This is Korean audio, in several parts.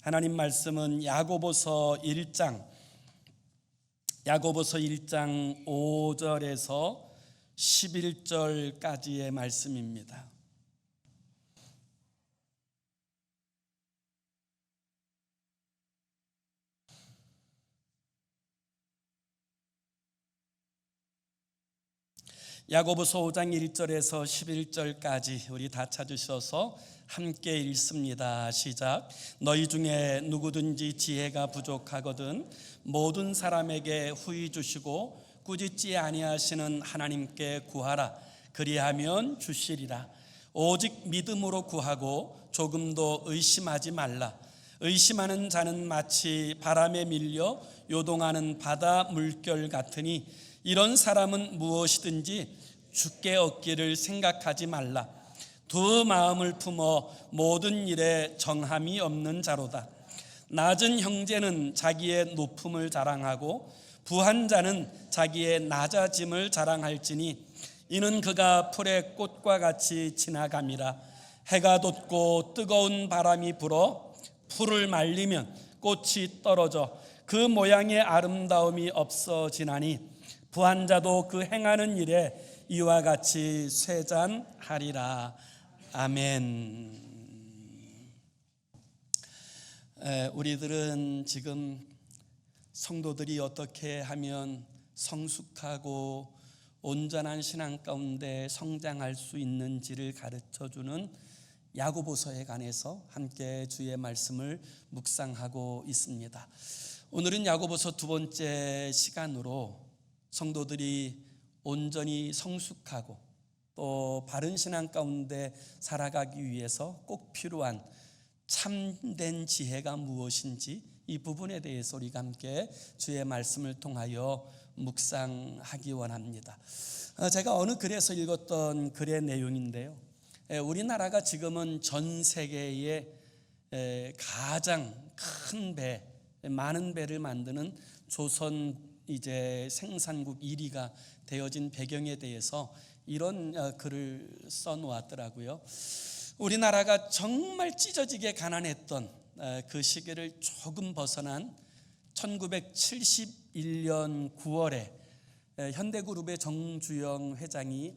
하나님 말씀은 야고보서 1장 5절에서 11절까지의 말씀입니다. 야고보서 5장 1절에서 11절까지 우리 다 찾으셔서 함께 읽습니다. 시작. 너희 중에 누구든지 지혜가 부족하거든 모든 사람에게 후히 주시고 꾸짖지 아니하시는 하나님께 구하라. 그리하면 주시리라. 오직 믿음으로 구하고 조금도 의심하지 말라. 의심하는 자는 마치 바람에 밀려 요동하는 바다 물결 같으니 이런 사람은 무엇이든지 주께 얻기를 생각하지 말라. 두 마음을 품어 모든 일에 정함이 없는 자로다. 낮은 형제는 자기의 높음을 자랑하고 부한 자는 자기의 낮아짐을 자랑할지니 이는 그가 풀의 꽃과 같이 지나감이라. 해가 돋고 뜨거운 바람이 불어 풀을 말리면 꽃이 떨어져 그 모양의 아름다움이 없어지나니 부한 자도 그 행하는 일에 이와 같이 쇠잔하리라. 아멘. 우리들은 지금 성도들이 어떻게 하면 성숙하고 온전한 신앙 가운데 성장할 수 있는지를 가르쳐주는 야고보서에 관해서 함께 주의 말씀을 묵상하고 있습니다. 오늘은 야고보서 두 번째 시간으로 성도들이 온전히 성숙하고 또 바른 신앙 가운데 살아가기 위해서 꼭 필요한 참된 지혜가 무엇인지 이 부분에 대해서 우리가 함께 주의 말씀을 통하여 묵상하기 원합니다. 제가 어느 글에서 읽었던 글의 내용인데요, 우리나라가 지금은 전 세계에 가장 큰 배, 많은 배를 만드는 조선 생산국 1위가 되어진 배경에 대해서 이런 글을 써놓았더라고요. 우리나라가 정말 찢어지게 가난했던 그 시기를 조금 벗어난 1971년 9월에 현대그룹의 정주영 회장이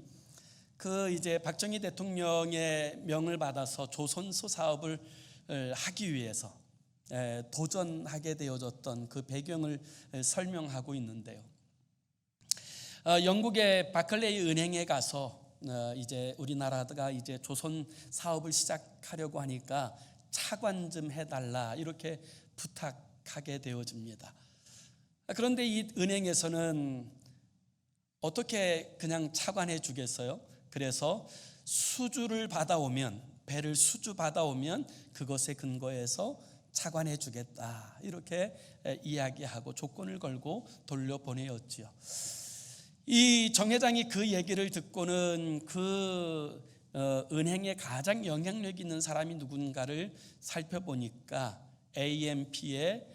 박정희 대통령의 명을 받아서 조선소 사업을 하기 위해서 도전하게 되어졌던 그 배경을 설명하고 있는데요. 영국의 바클레이 은행에 가서 우리나라가 조선 사업을 시작하려고 하니까 차관 좀 해달라 이렇게 부탁하게 되어집니다. 그런데 이 은행에서는 어떻게 그냥 차관해 주겠어요? 그래서 배를 수주 받아오면 그것에 근거해서 차관해 주겠다 이렇게 이야기하고 조건을 걸고 돌려보내었지요. 이 정 회장이 그 얘기를 듣고는 은행에 가장 영향력 있는 사람이 누군가를 살펴보니까 AMP의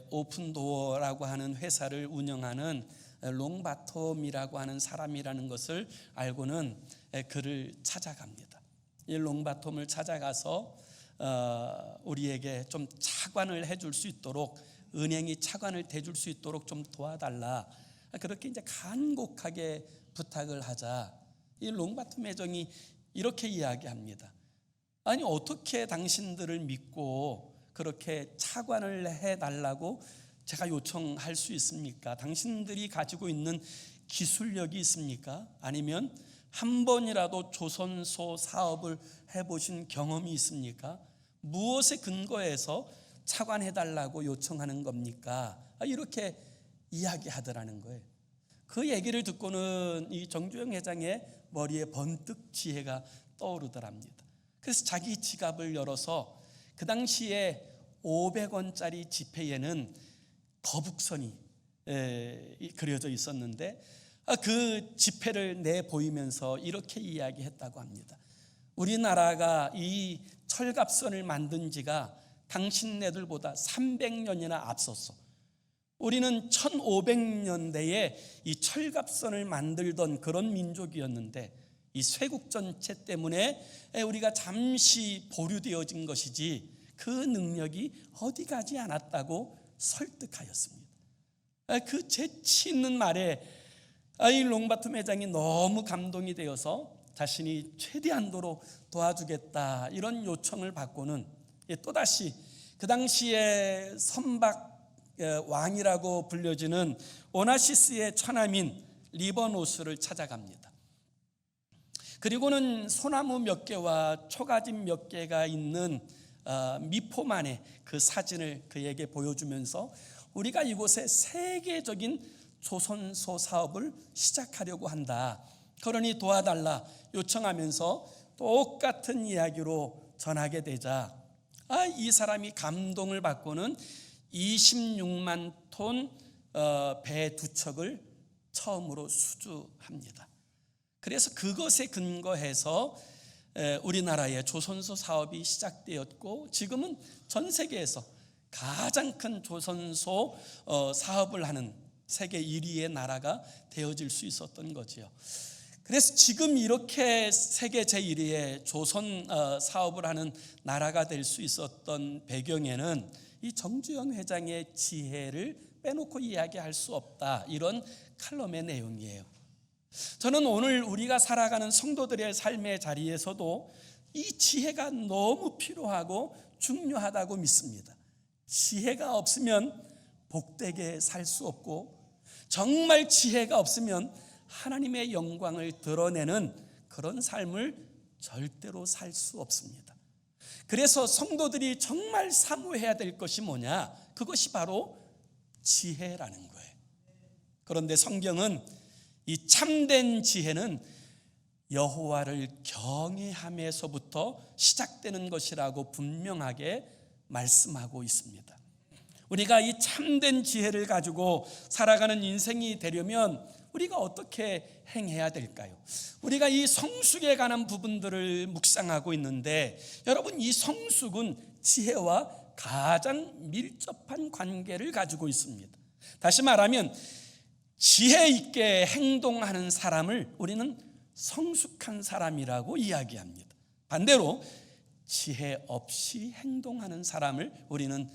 오픈도어라고 하는 회사를 운영하는 롱바톰이라고 하는 사람이라는 것을 알고는 그를 찾아갑니다. 이 롱바톰을 찾아가서 우리에게 좀 차관을 해줄 수 있도록, 은행이 차관을 대줄 수 있도록 좀 도와달라, 그렇게 간곡하게 부탁을 하자 이 롱바톰 회장이 이렇게 이야기합니다. 아니, 어떻게 당신들을 믿고 그렇게 차관을 해달라고 제가 요청할 수 있습니까? 당신들이 가지고 있는 기술력이 있습니까? 아니면 한 번이라도 조선소 사업을 해보신 경험이 있습니까? 무엇에 근거해서 차관해달라고 요청하는 겁니까? 이렇게 이야기하더라는 거예요. 그 얘기를 듣고는 이 정주영 회장의 머리에 번뜩 지혜가 떠오르더랍니다. 그래서 자기 지갑을 열어서 그 당시에 500원짜리 지폐에는 거북선이 그려져 있었는데 그 지폐를 내보이면서 이렇게 이야기했다고 합니다. 우리나라가 이 철갑선을 만든 지가 당신네들보다 300년이나 앞섰어. 우리는 1500년대에 이 철갑선을 만들던 그런 민족이었는데 이 쇄국 전체 때문에 우리가 잠시 보류되어진 것이지 그 능력이 어디 가지 않았다고 설득하였습니다. 그 재치 있는 말에 이 롱바텀 회장이 너무 감동이 되어서 자신이 최대한도로 도와주겠다 이런 요청을 받고는 또다시 그 당시에 선박 왕이라고 불려지는 오나시스의 처남인 리버노스를 찾아갑니다. 그리고는 소나무 몇 개와 초가집 몇 개가 있는 미포만의 그 사진을 그에게 보여주면서 우리가 이곳에 세계적인 조선소 사업을 시작하려고 한다. 그러니 도와달라 요청하면서 똑같은 이야기로 전하게 되자 이 사람이 감동을 받고는 26만 톤 배 2척을 처음으로 수주합니다. 그래서 그것에 근거해서 우리나라의 조선소 사업이 시작되었고 지금은 전 세계에서 가장 큰 조선소 사업을 하는 세계 1위의 나라가 되어질 수 있었던 거지요. 그래서 지금 이렇게 세계 제1위의 조선 사업을 하는 나라가 될 수 있었던 배경에는 이 정주영 회장의 지혜를 빼놓고 이야기할 수 없다, 이런 칼럼의 내용이에요. 저는 오늘 우리가 살아가는 성도들의 삶의 자리에서도 이 지혜가 너무 필요하고 중요하다고 믿습니다. 지혜가 없으면 복되게 살 수 없고, 정말 지혜가 없으면 하나님의 영광을 드러내는 그런 삶을 절대로 살 수 없습니다. 그래서 성도들이 정말 사모해야 될 것이 뭐냐? 그것이 바로 지혜라는 거예요. 그런데 성경은 이 참된 지혜는 여호와를 경외함에서부터 시작되는 것이라고 분명하게 말씀하고 있습니다. 우리가 이 참된 지혜를 가지고 살아가는 인생이 되려면 우리가 어떻게 행해야 될까요? 우리가 이 성숙에 관한 부분들을 묵상하고 있는데, 여러분, 이 성숙은 지혜와 가장 밀접한 관계를 가지고 있습니다. 다시 말하면 지혜 있게 행동하는 사람을 우리는 성숙한 사람이라고 이야기합니다. 반대로 지혜 없이 행동하는 사람을 우리는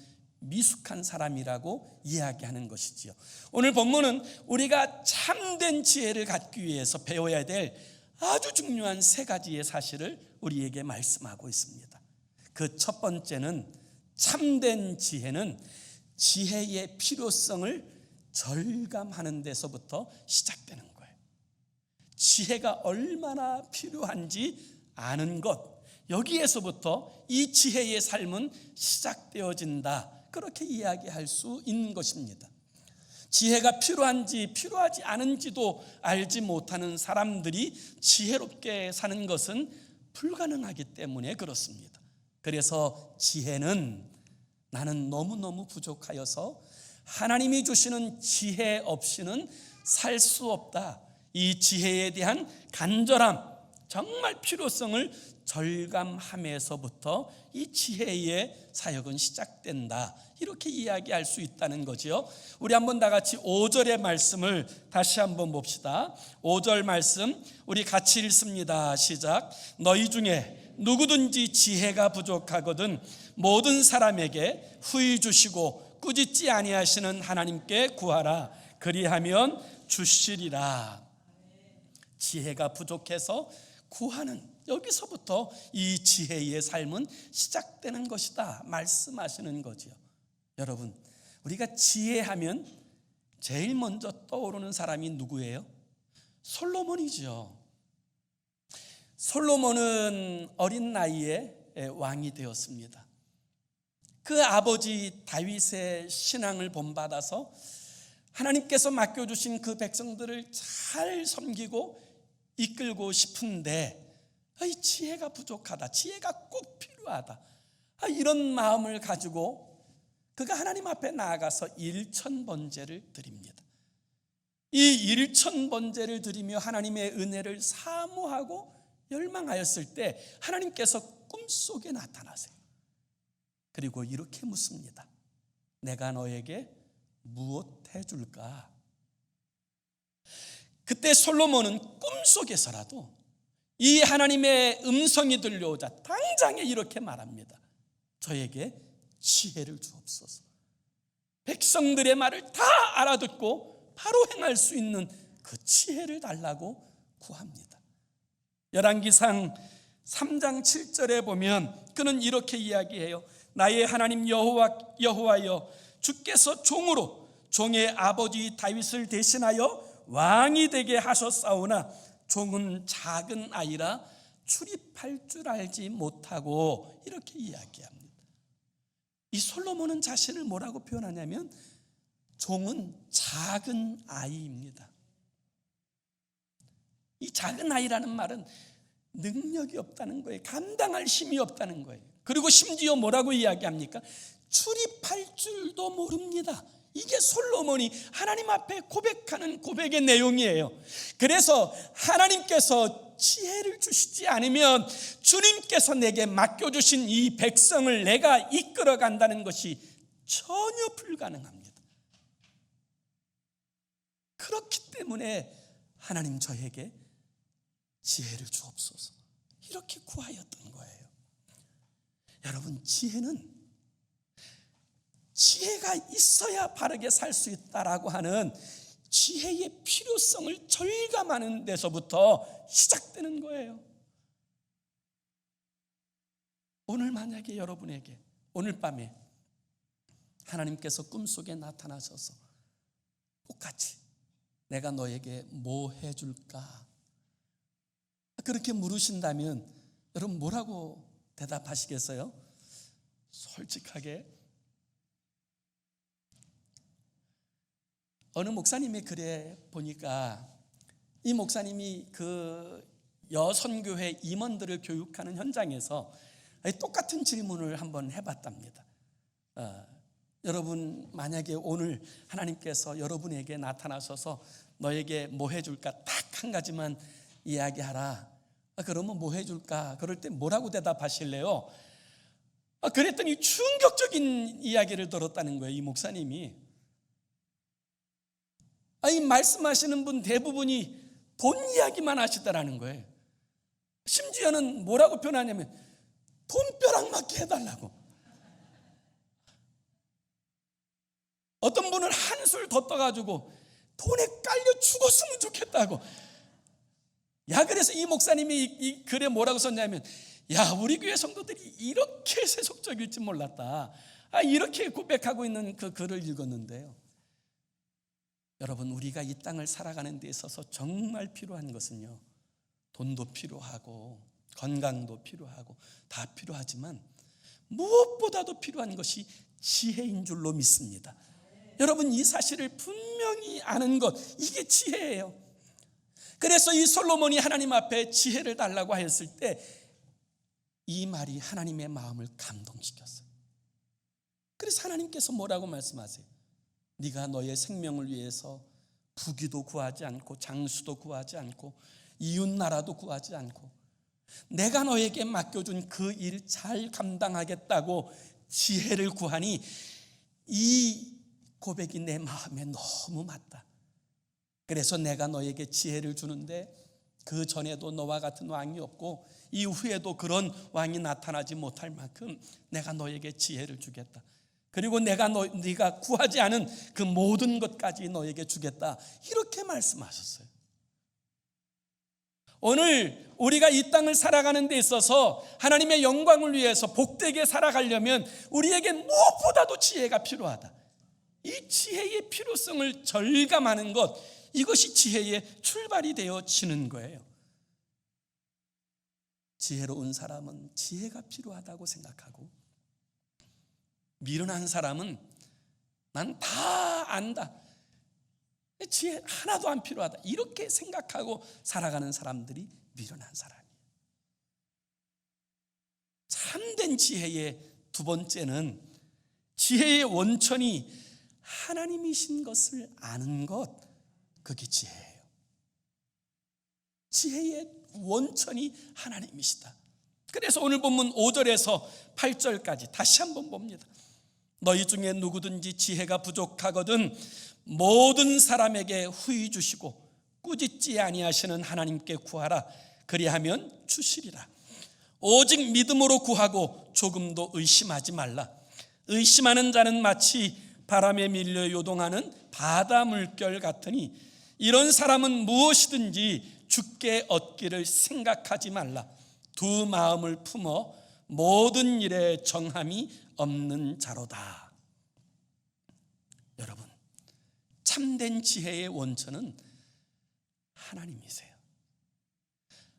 미숙한 사람이라고 이야기하는 것이지요. 오늘 본문은 우리가 참된 지혜를 갖기 위해서 배워야 될 아주 중요한 3가지의 사실을 우리에게 말씀하고 있습니다. 그 첫 번째는, 참된 지혜는 지혜의 필요성을 절감하는 데서부터 시작되는 거예요. 지혜가 얼마나 필요한지 아는 것, 여기에서부터 이 지혜의 삶은 시작되어진다, 그렇게 이야기할 수 있는 것입니다. 지혜가 필요한지 필요하지 않은지도 알지 못하는 사람들이 지혜롭게 사는 것은 불가능하기 때문에 그렇습니다. 그래서 지혜는 나는 너무너무 부족하여서 하나님이 주시는 지혜 없이는 살 수 없다, 이 지혜에 대한 간절함, 정말 필요성을 절감함에서부터 이 지혜의 사역은 시작된다, 이렇게 이야기할 수 있다는 거죠. 우리 한번 다 같이 5절의 말씀을 다시 한번 봅시다. 5절 말씀 우리 같이 읽습니다. 시작. 너희 중에 누구든지 지혜가 부족하거든 모든 사람에게 후히 주시고 꾸짖지 아니하시는 하나님께 구하라. 그리하면 주시리라. 지혜가 부족해서 구하는, 여기서부터 이 지혜의 삶은 시작되는 것이다 말씀하시는 거지요. 여러분, 우리가 지혜하면 제일 먼저 떠오르는 사람이 누구예요? 솔로몬이죠. 솔로몬은 어린 나이에 왕이 되었습니다. 그 아버지 다윗의 신앙을 본받아서 하나님께서 맡겨주신 그 백성들을 잘 섬기고 이끌고 싶은데 이 지혜가 부족하다, 지혜가 꼭 필요하다, 이런 마음을 가지고 그가 하나님 앞에 나아가서 1000번제를 드립니다. 이 1000번제를 드리며 하나님의 은혜를 사모하고 열망하였을 때 하나님께서 꿈속에 나타나세요. 그리고 이렇게 묻습니다. 내가 너에게 무엇 해줄까? 그때 솔로몬은 꿈속에서라도 이 하나님의 음성이 들려오자 당장에 이렇게 말합니다. 저에게 지혜를 주옵소서. 백성들의 말을 다 알아듣고 바로 행할 수 있는 그 지혜를 달라고 구합니다. 열왕기상 3장 7절에 보면 그는 이렇게 이야기해요. 나의 하나님 여호와여, 주께서 종으로 종의 아버지 다윗을 대신하여 왕이 되게 하셨사오나 종은 작은 아이라 출입할 줄 알지 못하고, 이렇게 이야기합니다. 이 솔로몬은 자신을 뭐라고 표현하냐면 종은 작은 아이입니다. 이 작은 아이라는 말은 능력이 없다는 거예요. 감당할 힘이 없다는 거예요. 그리고 심지어 뭐라고 이야기합니까? 출입할 줄도 모릅니다. 이게 솔로몬이 하나님 앞에 고백하는 고백의 내용이에요. 그래서 하나님께서 지혜를 주시지 않으면 주님께서 내게 맡겨주신 이 백성을 내가 이끌어 간다는 것이 전혀 불가능합니다. 그렇기 때문에 하나님 저에게 지혜를 주옵소서, 이렇게 구하였던 거예요. 여러분, 지혜가 있어야 바르게 살 수 있다라고 하는 지혜의 필요성을 절감하는 데서부터 시작되는 거예요. 오늘 만약에 여러분에게 오늘 밤에 하나님께서 꿈속에 나타나셔서 똑같이 내가 너에게 뭐 해줄까? 그렇게 물으신다면 여러분 뭐라고 대답하시겠어요? 솔직하게 어느 목사님의 글에 보니까 이 목사님이 그 여선교회 임원들을 교육하는 현장에서 똑같은 질문을 한번 해봤답니다. 여러분 만약에 오늘 하나님께서 여러분에게 나타나셔서 너에게 뭐 해줄까 딱 한 가지만 이야기하라. 그러면 뭐 해줄까? 그럴 때 뭐라고 대답하실래요? 그랬더니 충격적인 이야기를 들었다는 거예요. 이 목사님이. 이 말씀하시는 분 대부분이 돈 이야기만 하시더라는 거예요. 심지어는 뭐라고 표현하냐면 돈벼락 맞게 해달라고. 어떤 분은 한술 더 떠가지고 돈에 깔려 죽었으면 좋겠다고. 그래서 이 목사님이 이 글에 뭐라고 썼냐면, 우리 교회 성도들이 이렇게 세속적일지 몰랐다. 이렇게 고백하고 있는 그 글을 읽었는데요. 여러분, 우리가 이 땅을 살아가는 데 있어서 정말 필요한 것은요, 돈도 필요하고 건강도 필요하고 다 필요하지만 무엇보다도 필요한 것이 지혜인 줄로 믿습니다. 여러분, 이 사실을 분명히 아는 것, 이게 지혜예요. 그래서 이 솔로몬이 하나님 앞에 지혜를 달라고 하였을 때 이 말이 하나님의 마음을 감동시켰어요. 그래서 하나님께서 뭐라고 말씀하세요? 네가 너의 생명을 위해서 부귀도 구하지 않고 장수도 구하지 않고 이웃나라도 구하지 않고 내가 너에게 맡겨준 그 일 잘 감당하겠다고 지혜를 구하니 이 고백이 내 마음에 너무 맞다. 그래서 내가 너에게 지혜를 주는데 그 전에도 너와 같은 왕이 없고 이후에도 그런 왕이 나타나지 못할 만큼 내가 너에게 지혜를 주겠다. 그리고 네가 구하지 않은 그 모든 것까지 너에게 주겠다. 이렇게 말씀하셨어요. 오늘 우리가 이 땅을 살아가는 데 있어서 하나님의 영광을 위해서 복되게 살아가려면 우리에게 무엇보다도 지혜가 필요하다. 이 지혜의 필요성을 절감하는 것, 이것이 지혜의 출발이 되어지는 거예요. 지혜로운 사람은 지혜가 필요하다고 생각하고 미련한 사람은 난 다 안다, 지혜 하나도 안 필요하다, 이렇게 생각하고 살아가는 사람들이 미련한 사람이에요. 참된 지혜의 두 번째는 지혜의 원천이 하나님이신 것을 아는 것, 그게 지혜예요. 지혜의 원천이 하나님이시다. 그래서 오늘 본문 5절에서 8절까지 다시 한번 봅니다. 너희 중에 누구든지 지혜가 부족하거든 모든 사람에게 후히 주시고 꾸짖지 아니하시는 하나님께 구하라. 그리하면 주시리라. 오직 믿음으로 구하고 조금도 의심하지 말라. 의심하는 자는 마치 바람에 밀려 요동하는 바다 물결 같으니 이런 사람은 무엇이든지 주께 얻기를 생각하지 말라. 두 마음을 품어 모든 일에 정함이 없는 자로다. 여러분, 참된 지혜의 원천은 하나님이세요.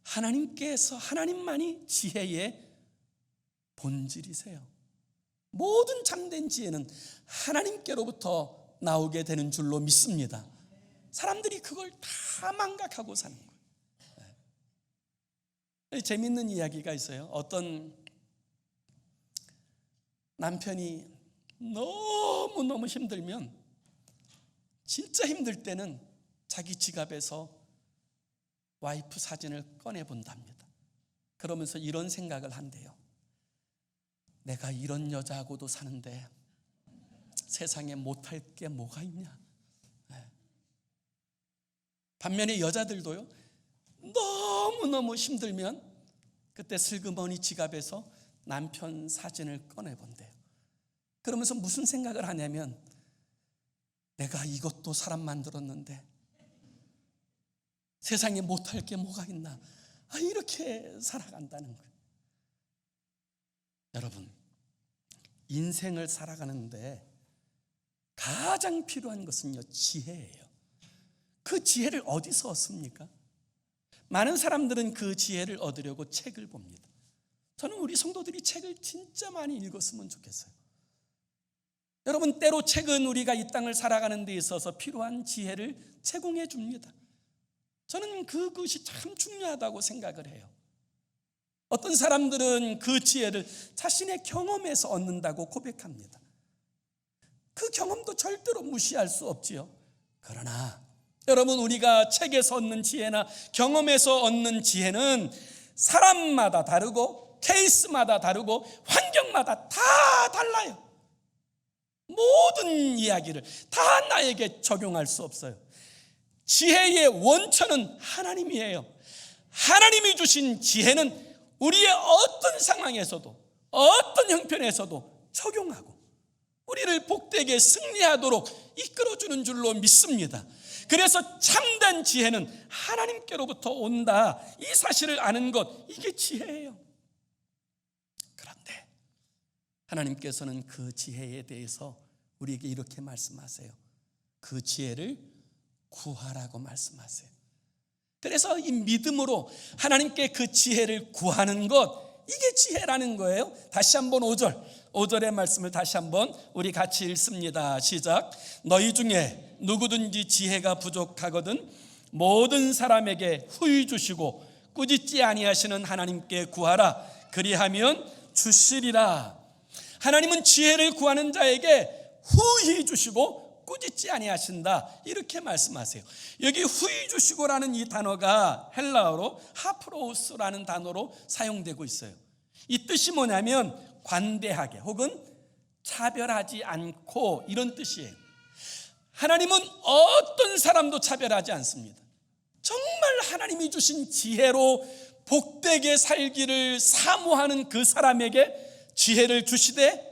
하나님만이 지혜의 본질이세요. 모든 참된 지혜는 하나님께로부터 나오게 되는 줄로 믿습니다. 사람들이 그걸 다 망각하고 사는 거예요. 재밌는 이야기가 있어요. 어떤 남편이 너무너무 힘들면, 진짜 힘들 때는 자기 지갑에서 와이프 사진을 꺼내본답니다. 그러면서 이런 생각을 한대요. 내가 이런 여자하고도 사는데 세상에 못할 게 뭐가 있냐. 반면에 여자들도요, 너무너무 힘들면 그때 슬그머니 지갑에서 남편 사진을 꺼내본대요. 그러면서 무슨 생각을 하냐면, 내가 이것도 사람 만들었는데 세상에 못할 게 뭐가 있나. 이렇게 살아간다는 거예요. 여러분, 인생을 살아가는데 가장 필요한 것은요, 지혜예요. 그 지혜를 어디서 얻습니까? 많은 사람들은 그 지혜를 얻으려고 책을 봅니다. 저는 우리 성도들이 책을 진짜 많이 읽었으면 좋겠어요. 여러분, 때로 책은 우리가 이 땅을 살아가는 데 있어서 필요한 지혜를 제공해 줍니다. 저는 그것이 참 중요하다고 생각을 해요. 어떤 사람들은 그 지혜를 자신의 경험에서 얻는다고 고백합니다. 그 경험도 절대로 무시할 수 없지요. 그러나 여러분, 우리가 책에서 얻는 지혜나 경험에서 얻는 지혜는 사람마다 다르고 케이스마다 다르고 환경마다 다 달라요. 모든 이야기를 다 나에게 적용할 수 없어요. 지혜의 원천은 하나님이에요. 하나님이 주신 지혜는 우리의 어떤 상황에서도, 어떤 형편에서도 적용하고 우리를 복되게 승리하도록 이끌어주는 줄로 믿습니다. 그래서 참된 지혜는 하나님께로부터 온다, 이 사실을 아는 것, 이게 지혜예요. 그런데 하나님께서는 그 지혜에 대해서 우리에게 이렇게 말씀하세요. 그 지혜를 구하라고 말씀하세요. 그래서 이 믿음으로 하나님께 그 지혜를 구하는 것, 이게 지혜라는 거예요. 다시 한번 5절의 말씀을 다시 한번 우리 같이 읽습니다. 시작. 너희 중에 누구든지 지혜가 부족하거든 모든 사람에게 후히 주시고 꾸짖지 아니하시는 하나님께 구하라. 그리하면 주시리라. 하나님은 지혜를 구하는 자에게 후히 주시고 꾸짖지 아니하신다, 이렇게 말씀하세요. 여기 후히 주시고라는 이 단어가 헬라어로 하프로우스라는 단어로 사용되고 있어요. 이 뜻이 뭐냐면 관대하게 혹은 차별하지 않고, 이런 뜻이에요. 하나님은 어떤 사람도 차별하지 않습니다. 정말 하나님이 주신 지혜로 복되게 살기를 사모하는 그 사람에게 지혜를 주시되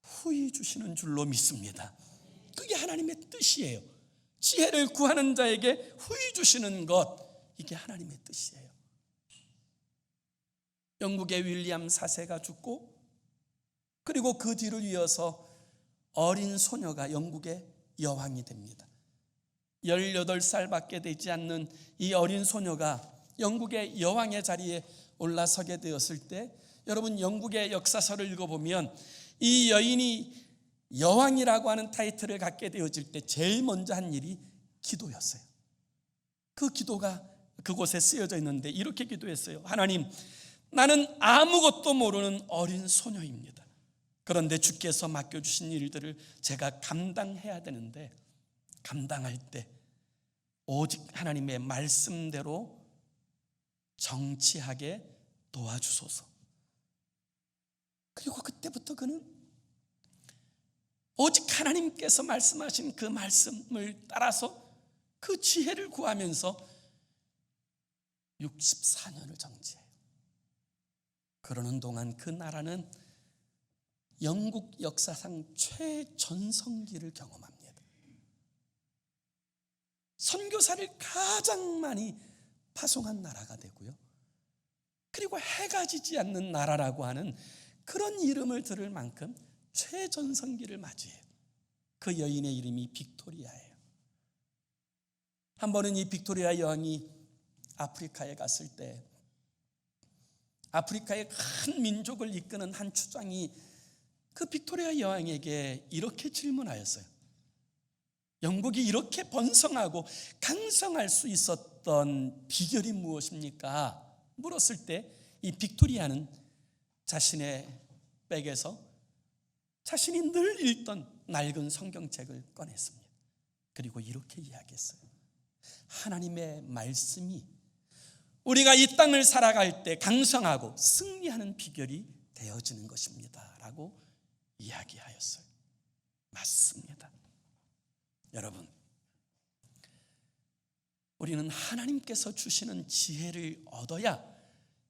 후히 주시는 줄로 믿습니다. 그게 하나님의 뜻이에요. 지혜를 구하는 자에게 후히 주시는 것, 이게 하나님의 뜻이에요. 영국의 윌리엄 4세가 죽고, 그리고 그 뒤를 이어서 어린 소녀가 영국의 여왕이 됩니다. 18살밖에 되지 않는 이 어린 소녀가 영국의 여왕의 자리에 올라서게 되었을 때, 여러분, 영국의 역사서를 읽어보면 이 여인이 여왕이라고 하는 타이틀을 갖게 되어질 때 제일 먼저 한 일이 기도였어요. 그 기도가 그곳에 쓰여져 있는데 이렇게 기도했어요. 하나님, 나는 아무것도 모르는 어린 소녀입니다. 그런데 주께서 맡겨주신 일들을 제가 감당해야 되는데, 감당할 때 오직 하나님의 말씀대로 정치하게 도와주소서. 그리고 그때부터 그는 오직 하나님께서 말씀하신 그 말씀을 따라서 그 지혜를 구하면서 64년을 정치해요. 그러는 동안 그 나라는 영국 역사상 최전성기를 경험합니다. 선교사를 가장 많이 파송한 나라가 되고요, 그리고 해가 지지 않는 나라라고 하는 그런 이름을 들을 만큼 최전성기를 맞이해요. 그 여인의 이름이 빅토리아예요. 한 번은 이 빅토리아 여왕이 아프리카에 갔을 때 아프리카의 큰 민족을 이끄는 한 추장이 그 빅토리아 여왕에게 이렇게 질문하였어요. 영국이 이렇게 번성하고 강성할 수 있었던 비결이 무엇입니까? 물었을 때 이 빅토리아는 자신의 백에서 자신이 늘 읽던 낡은 성경책을 꺼냈습니다. 그리고 이렇게 이야기했어요. 하나님의 말씀이 우리가 이 땅을 살아갈 때 강성하고 승리하는 비결이 되어지는 것입니다 라고 이야기하였어요. 맞습니다. 여러분, 우리는 하나님께서 주시는 지혜를 얻어야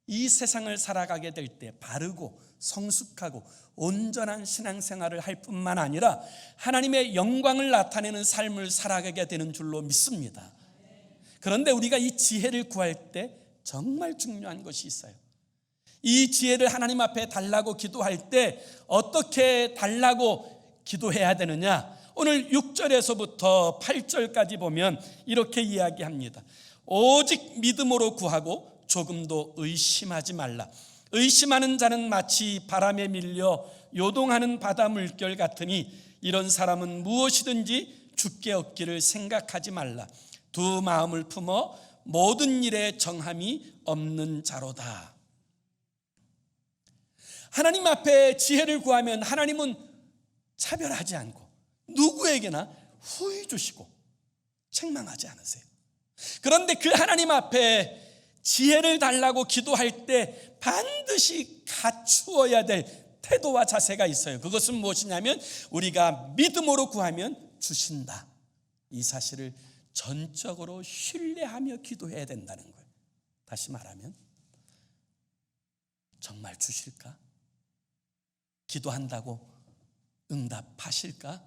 이 세상을 살아가게 될 때 바르고 성숙하고 온전한 신앙생활을 할 뿐만 아니라 하나님의 영광을 나타내는 삶을 살아가게 되는 줄로 믿습니다. 그런데 우리가 이 지혜를 구할 때 정말 중요한 것이 있어요. 이 지혜를 하나님 앞에 달라고 기도할 때 어떻게 달라고 기도해야 되느냐? 오늘 6절에서부터 8절까지 보면 이렇게 이야기합니다. 오직 믿음으로 구하고 조금도 의심하지 말라. 의심하는 자는 마치 바람에 밀려 요동하는 바다 물결 같으니 이런 사람은 무엇이든지 주께 얻기를 생각하지 말라. 두 마음을 품어 모든 일에 정함이 없는 자로다. 하나님 앞에 지혜를 구하면 하나님은 차별하지 않고 누구에게나 후히 주시고 책망하지 않으세요. 그런데 그 하나님 앞에 지혜를 달라고 기도할 때 반드시 갖추어야 될 태도와 자세가 있어요. 그것은 무엇이냐면 우리가 믿음으로 구하면 주신다. 이 사실을 전적으로 신뢰하며 기도해야 된다는 거예요. 다시 말하면 정말 주실까? 기도한다고 응답하실까?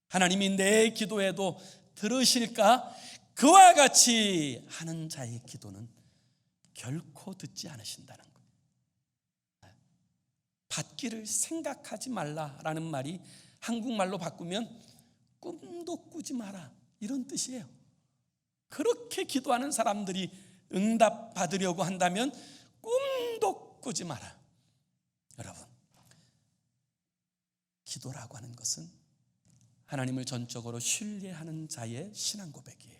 하나님이 내 기도에도 들으실까? 그와 같이 하는 자의 기도는 결코 듣지 않으신다는 거예요. 받기를 생각하지 말라라는 말이 한국말로 바꾸면 꿈도 꾸지 마라 이런 뜻이에요. 그렇게 기도하는 사람들이 응답받으려고 한다면 꿈도 꾸지 마라. 여러분, 기도라고 하는 것은 하나님을 전적으로 신뢰하는 자의 신앙 고백이에요.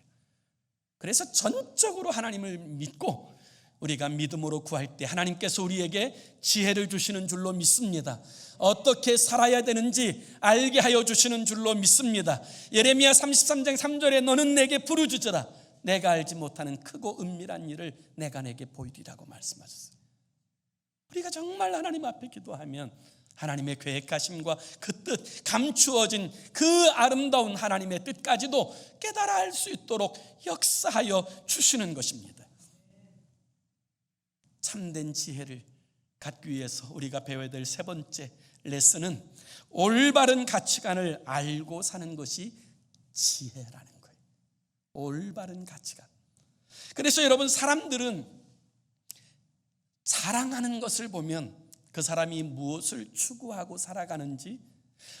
그래서 전적으로 하나님을 믿고 우리가 믿음으로 구할 때 하나님께서 우리에게 지혜를 주시는 줄로 믿습니다. 어떻게 살아야 되는지 알게 하여 주시는 줄로 믿습니다. 예레미야 33장 3절에 너는 내게 부르짖으라. 내가 알지 못하는 크고 은밀한 일을 내가 내게 보이리라고 말씀하셨어요. 우리가 정말 하나님 앞에 기도하면 하나님의 계획하심과 그 뜻, 감추어진 그 아름다운 하나님의 뜻까지도 깨달아 알 수 있도록 역사하여 주시는 것입니다. 참된 지혜를 갖기 위해서 우리가 배워야 될 세 번째 레슨은 올바른 가치관을 알고 사는 것이 지혜라는 거예요. 올바른 가치관. 그래서 여러분, 사람들은 자랑하는 것을 보면 그 사람이 무엇을 추구하고 살아가는지,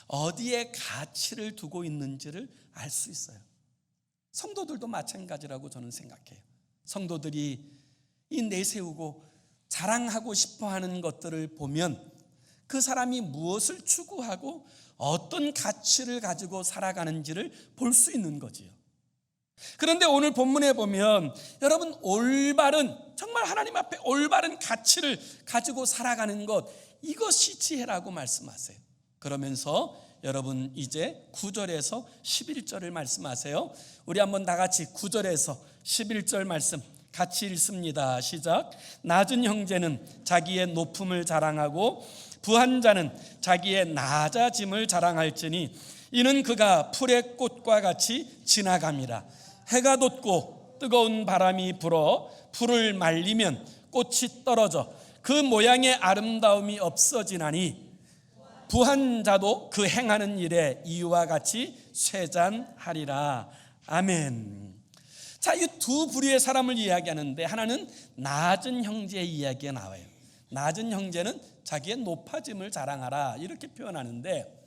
어디에 가치를 두고 있는지를 알 수 있어요. 성도들도 마찬가지라고 저는 생각해요. 성도들이 이 내세우고 자랑하고 싶어하는 것들을 보면 그 사람이 무엇을 추구하고 어떤 가치를 가지고 살아가는지를 볼 수 있는 거지요. 그런데 오늘 본문에 보면 여러분, 올바른, 정말 하나님 앞에 올바른 가치를 가지고 살아가는 것, 이것이 지혜라고 말씀하세요. 그러면서 여러분 이제 9절에서 11절을 말씀하세요. 우리 한번 다 같이 9절에서 11절 말씀 같이 읽습니다. 시작. 낮은 형제는 자기의 높음을 자랑하고 부한 자는 자기의 낮아짐을 자랑할지니 이는 그가 풀의 꽃과 같이 지나갑니다. 해가 돋고 뜨거운 바람이 불어 풀을 말리면 꽃이 떨어져 그 모양의 아름다움이 없어지나니 부한 자도 그 행하는 일에 이와 같이 쇠잔하리라. 아멘. 자, 이 두 부류의 사람을 이야기하는데 하나는 낮은 형제의 이야기가 나와요. 낮은 형제는 자기의 높아짐을 자랑하라 이렇게 표현하는데,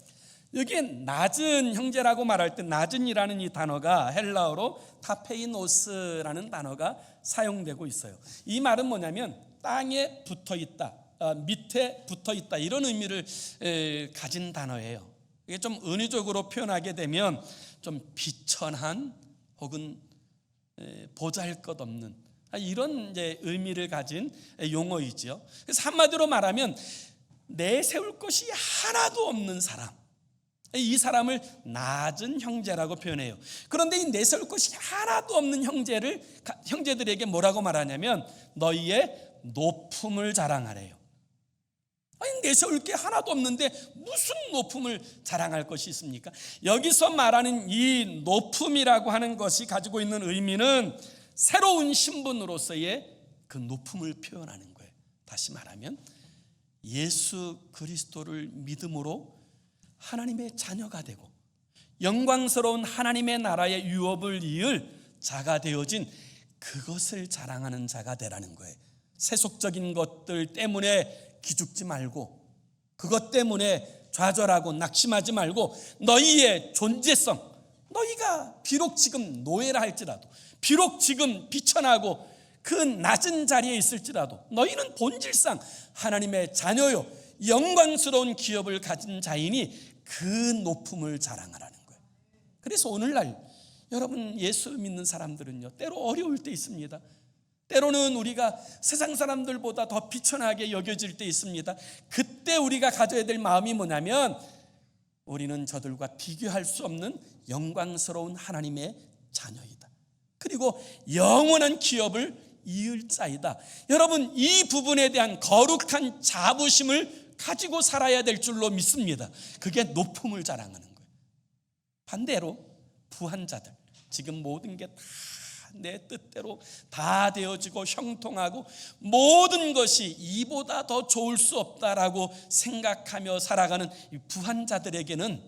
여기에 낮은 형제라고 말할 때 낮은이라는 이 단어가 헬라어로 타페이노스라는 단어가 사용되고 있어요. 이 말은 뭐냐면 땅에 붙어 있다, 밑에 붙어 있다, 이런 의미를 가진 단어예요. 이게 좀 은유적으로 표현하게 되면 좀 비천한 혹은 보잘것없는 이런 이제 의미를 가진 용어이죠. 그래서 한마디로 말하면 내세울 것이 하나도 없는 사람, 이 사람을 낮은 형제라고 표현해요. 그런데 이 내세울 것이 하나도 없는 형제들에게 뭐라고 말하냐면 너희의 높음을 자랑하래요. 아니, 내세울 게 하나도 없는데 무슨 높음을 자랑할 것이 있습니까? 여기서 말하는 이 높음이라고 하는 것이 가지고 있는 의미는 새로운 신분으로서의 그 높음을 표현하는 거예요. 다시 말하면 예수 그리스도를 믿음으로 하나님의 자녀가 되고 영광스러운 하나님의 나라의 유업을 이을 자가 되어진 그것을 자랑하는 자가 되라는 거예요. 세속적인 것들 때문에 기죽지 말고, 그것 때문에 좌절하고 낙심하지 말고, 너희의 존재성, 너희가 비록 지금 노예라 할지라도, 비록 지금 비천하고 그 낮은 자리에 있을지라도 너희는 본질상 하나님의 자녀요 영광스러운 기업을 가진 자이니 그 높음을 자랑하라는 거예요. 그래서 오늘날 여러분 예수 믿는 사람들은요, 때로 어려울 때 있습니다. 때로는 우리가 세상 사람들보다 더 비천하게 여겨질 때 있습니다. 그때 우리가 가져야 될 마음이 뭐냐면 우리는 저들과 비교할 수 없는 영광스러운 하나님의 자녀이다, 그리고 영원한 기업을 이을 자이다. 여러분, 이 부분에 대한 거룩한 자부심을 가지고 살아야 될 줄로 믿습니다. 그게 높음을 자랑하는 거예요. 반대로 부한 자들, 지금 모든 게 다 내 뜻대로 다 되어지고 형통하고 모든 것이 이보다 더 좋을 수 없다라고 생각하며 살아가는 이 부한 자들에게는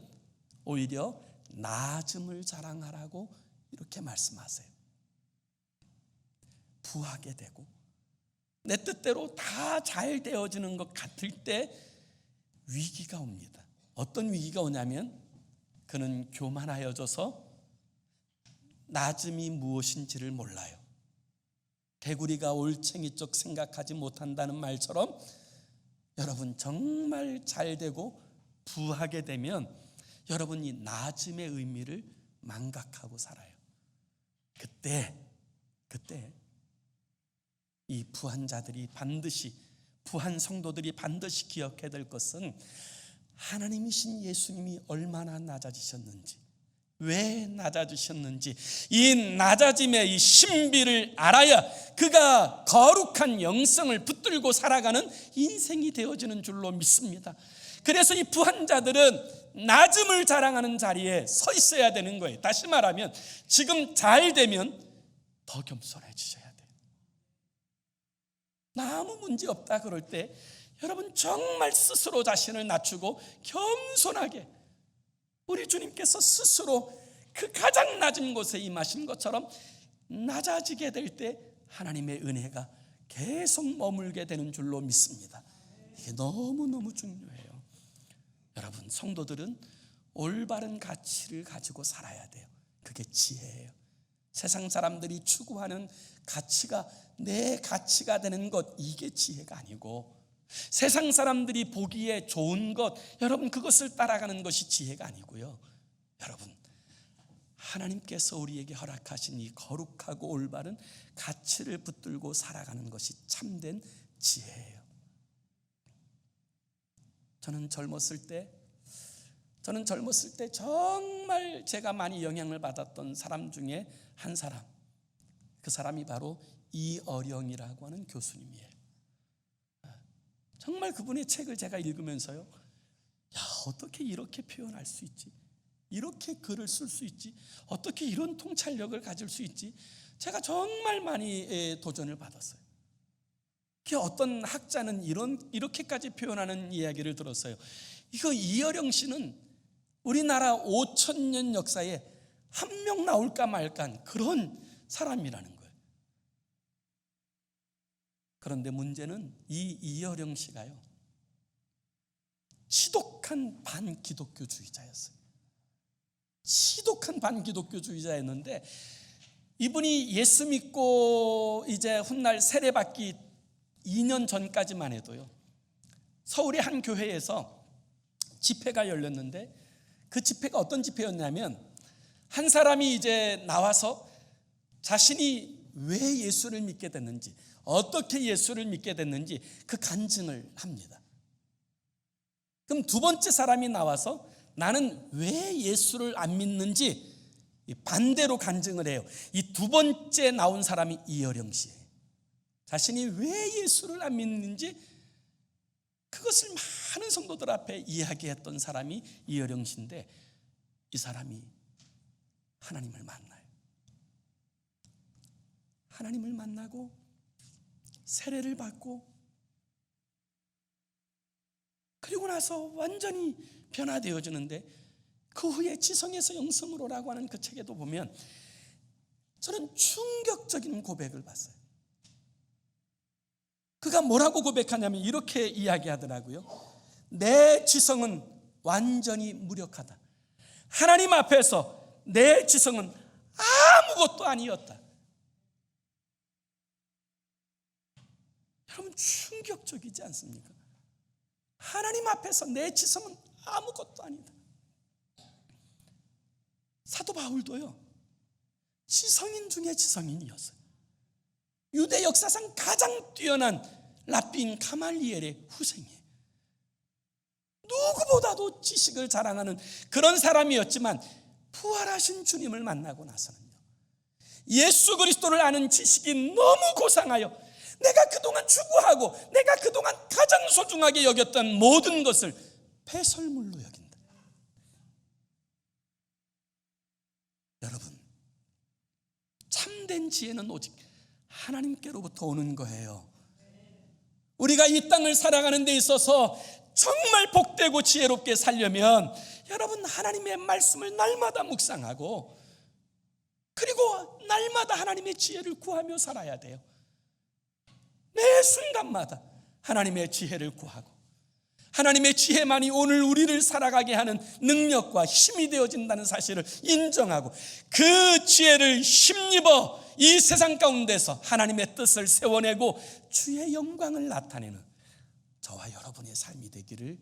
오히려 낮음을 자랑하라고 이렇게 말씀하세요. 부하게 되고 내 뜻대로 다 잘 되어지는 것 같을 때 위기가 옵니다. 어떤 위기가 오냐면 그는 교만하여져서 낮음이 무엇인지를 몰라요. 개구리가 올챙이 쪽 생각하지 못한다는 말처럼 여러분 정말 잘 되고 부하게 되면 여러분이 낮음의 의미를 망각하고 살아요. 그때 이 부한 자들이 반드시, 부한 성도들이 반드시 기억해야 될 것은 하나님이신 예수님이 얼마나 낮아지셨는지, 왜 낮아지셨는지, 이 낮아짐의 이 신비를 알아야 그가 거룩한 영성을 붙들고 살아가는 인생이 되어지는 줄로 믿습니다. 그래서 이 부한 자들은 낮음을 자랑하는 자리에 서 있어야 되는 거예요. 다시 말하면 지금 잘 되면 더 겸손해지셔야 돼요. 나 아무 문제 없다 그럴 때 여러분 정말 스스로 자신을 낮추고 겸손하게, 우리 주님께서 스스로 그 가장 낮은 곳에 임하신 것처럼 낮아지게 될 때 하나님의 은혜가 계속 머물게 되는 줄로 믿습니다. 이게 너무너무 중요해요. 여러분, 성도들은 올바른 가치를 가지고 살아야 돼요. 그게 지혜예요. 세상 사람들이 추구하는 가치가 내 가치가 되는 것, 이게 지혜가 아니고, 세상 사람들이 보기에 좋은 것, 여러분 그것을 따라가는 것이 지혜가 아니고요. 여러분, 하나님께서 우리에게 허락하신 이 거룩하고 올바른 가치를 붙들고 살아가는 것이 참된 지혜예요. 저는 젊었을 때 정말 제가 많이 영향을 받았던 사람 중에 한 사람, 그 사람이 바로 이어령이라고 하는 교수님이에요. 정말 그분의 책을 제가 읽으면서요, 야, 어떻게 이렇게 표현할 수 있지? 이렇게 글을 쓸 수 있지? 어떻게 이런 통찰력을 가질 수 있지? 제가 정말 많이 도전을 받았어요. 어떤 학자는 이렇게까지 표현하는 이야기를 들었어요. 이거 이어령 씨는 우리나라 5,000년 역사에 한 명 나올까 말까 그런 사람이라는 거예요. 그런데 문제는 이 이어령 씨가요, 지독한 반기독교주의자였어요. 지독한 반기독교주의자였는데, 이분이 예수 믿고 이제 훗날 세례받기 2년 전까지만 해도요, 서울의 한 교회에서 집회가 열렸는데, 그 집회가 어떤 집회였냐면, 한 사람이 이제 나와서 자신이 왜 예수를 믿게 됐는지, 어떻게 예수를 믿게 됐는지 그 간증을 합니다. 그럼 두 번째 사람이 나와서 나는 왜 예수를 안 믿는지 반대로 간증을 해요. 이 두 번째 나온 사람이 이어령 씨예요. 자신이 왜 예수를 안 믿는지 그것을 많은 성도들 앞에 이야기했던 사람이 이어령 씨인데, 이 사람이 하나님을 만나요. 하나님을 만나고 세례를 받고, 그리고 나서 완전히 변화되어지는데, 그 후에 지성에서 영성으로라고 하는 그 책에도 보면 저는 충격적인 고백을 봤어요. 그가 뭐라고 고백하냐면 이렇게 이야기하더라고요. 내 지성은 완전히 무력하다. 하나님 앞에서 내 지성은 아무것도 아니었다. 여러분, 충격적이지 않습니까? 하나님 앞에서 내 지성은 아무것도 아니다. 사도 바울도요, 지성인 중에 지성인이었어요. 유대 역사상 가장 뛰어난 랍비인 가말리엘의 후생이에요. 누구보다도 지식을 자랑하는 그런 사람이었지만, 부활하신 주님을 만나고 나서는요, 예수 그리스도를 아는 지식이 너무 고상하여 내가 그동안 추구하고 내가 그동안 가장 소중하게 여겼던 모든 것을 배설물로 여긴다. 여러분, 참된 지혜는 오직 하나님께로부터 오는 거예요. 우리가 이 땅을 살아가는 데 있어서 정말 복되고 지혜롭게 살려면 여러분, 하나님의 말씀을 날마다 묵상하고, 그리고 날마다 하나님의 지혜를 구하며 살아야 돼요. 매 순간마다 하나님의 지혜를 구하고, 하나님의 지혜만이 오늘 우리를 살아가게 하는 능력과 힘이 되어진다는 사실을 인정하고, 그 지혜를 힘입어 이 세상 가운데서 하나님의 뜻을 세워내고 주의 영광을 나타내는 저와 여러분의 삶이 되기를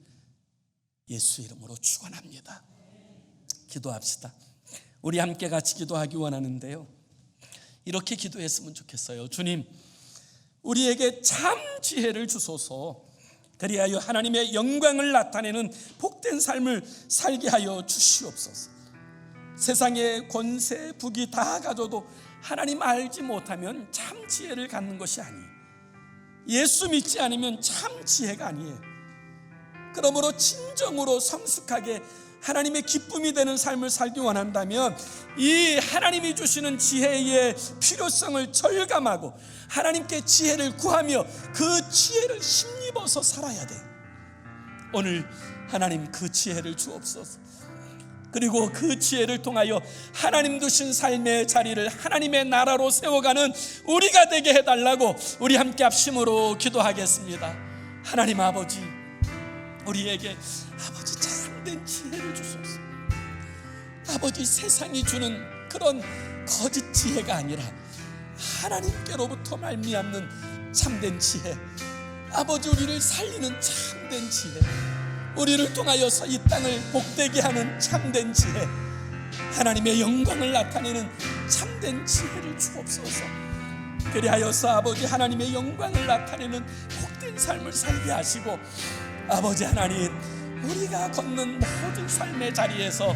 예수 이름으로 축원합니다. 기도합시다. 우리 함께 같이 기도하기 원하는데요, 이렇게 기도했으면 좋겠어요. 주님, 우리에게 참 지혜를 주소서. 그리하여 하나님의 영광을 나타내는 복된 삶을 살게 하여 주시옵소서. 세상의 권세, 부귀 다 가져도 하나님 알지 못하면 참 지혜를 갖는 것이 아니에요. 예수 믿지 않으면 참 지혜가 아니에요. 그러므로 진정으로 성숙하게 하나님의 기쁨이 되는 삶을 살기 원한다면 이 하나님이 주시는 지혜의 필요성을 절감하고 하나님께 지혜를 구하며 그 지혜를 힘입어서 살아야 돼요. 오늘 하나님 그 지혜를 주옵소서. 그리고 그 지혜를 통하여 하나님 두신 삶의 자리를 하나님의 나라로 세워가는 우리가 되게 해달라고 우리 함께 합심으로 기도하겠습니다. 하나님 아버지, 우리에게 아버지 참된 지혜를 주소서. 아버지, 세상이 주는 그런 거짓 지혜가 아니라 하나님께로부터 말미암는 참된 지혜, 아버지 우리를 살리는 참된 지혜, 우리를 통하여서 이 땅을 복되게 하는 참된 지혜, 하나님의 영광을 나타내는 참된 지혜를 주옵소서. 그리하여서 아버지 하나님의 영광을 나타내는 복된 삶을 살게 하시고, 아버지 하나님, 우리가 걷는 모든 삶의 자리에서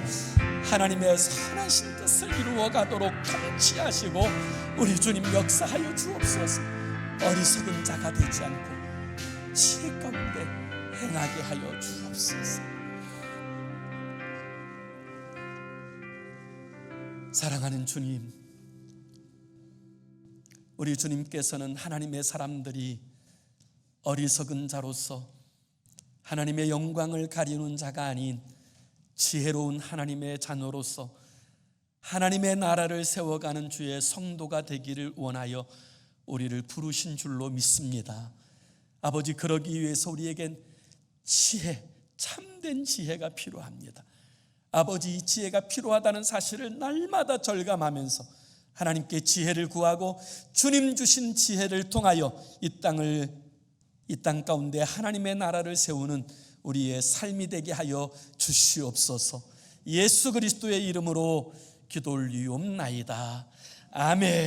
하나님의 선하신 뜻을 이루어 가도록 통치하시고 우리 주님 역사하여 주옵소서. 어리석은 자가 되지 않고 지혜 가운데 행하게 하여 주옵소서. 사랑하는 주님, 우리 주님께서는 하나님의 사람들이 어리석은 자로서 하나님의 영광을 가리는 자가 아닌 지혜로운 하나님의 자녀로서 하나님의 나라를 세워가는 주의 성도가 되기를 원하여 우리를 부르신 줄로 믿습니다. 아버지, 그러기 위해서 우리에겐 지혜, 참된 지혜가 필요합니다. 아버지, 이 지혜가 필요하다는 사실을 날마다 절감하면서 하나님께 지혜를 구하고 주님 주신 지혜를 통하여 이 땅 가운데 하나님의 나라를 세우는 우리의 삶이 되게 하여 주시옵소서. 예수 그리스도의 이름으로 기도 올리옵나이다. 아멘.